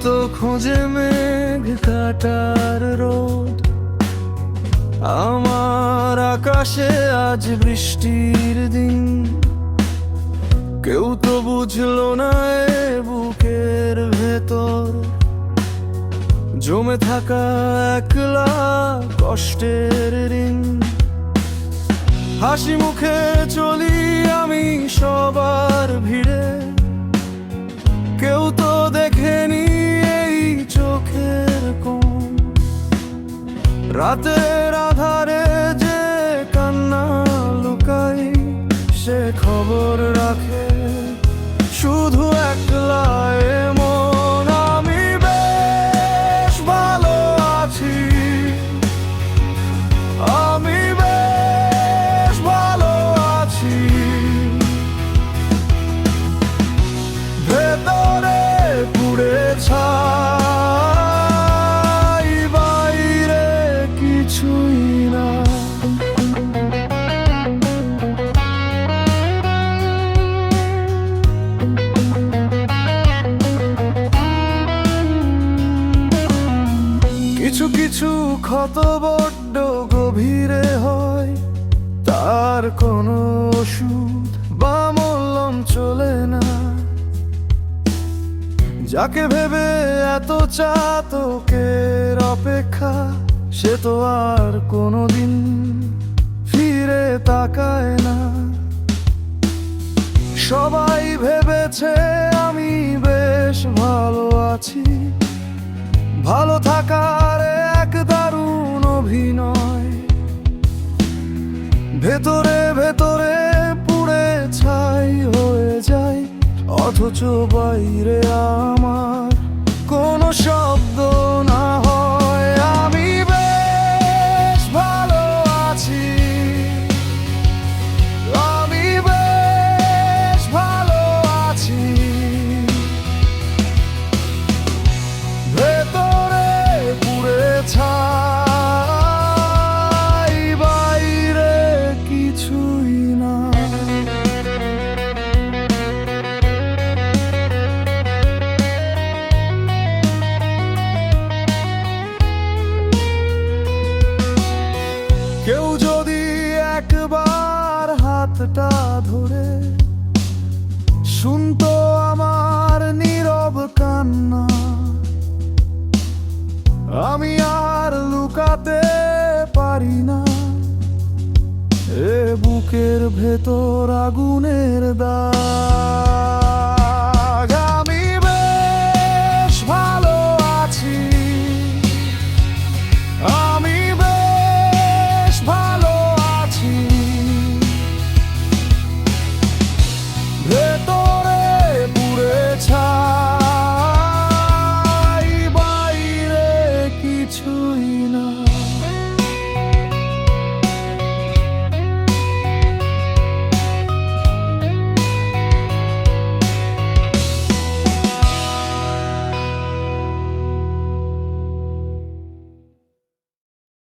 তো খোঁজে মেঘ কাটার রোদ, আমার আকাশে আজ বৃষ্টির দিন। কেউ তো বুঝলো না এ বুকের ভেতর জমে থাকা একলা কষ্টের ঋণ। হাসি মুখে চলি আমি সবার ভিড়ে, কেউ তো দেখেনি এই চোখের কোণ। রাতের আধারে যে কান্না লুকাই, সে খবর রাখে শুধু একলা এ মন। আমি বেশ ভালো আছি, আমি বেশ ভালো আছি। ভেতরে পুড়ে ছাই, বাইরে কিছুই না। কিছু কিছু ক্ষত বড্ড গভীরে হয়, তার কোনো ওষুধ বা মলম চলে না। যাকে ভেবে এত চাতকের অপেক্ষা, সে তো আর কোনোদিন ফিরে তাকায় না। সবাই ভেবেছে আমি বেশ ভালো আছি, ভালো থাকার এক দারুণ অভিনয়। ভেতরে ভেতরে পুড়ে ছাই হয়ে যায়, অথচ বাইরে আমার কোনো শব্দ না হয়। আমি বেশ ভালো আছি, আমি বেশ ভালো আছি। ভেতরে পুড়ে ছাই, বাইরে কিছুই না। কেউ যদি একবার হাতটা ধরে শুনতো আমার নীরব কান্না, আমি আর লুকাতে পারি না এ বুকের ভেতর আগুনের দাগ।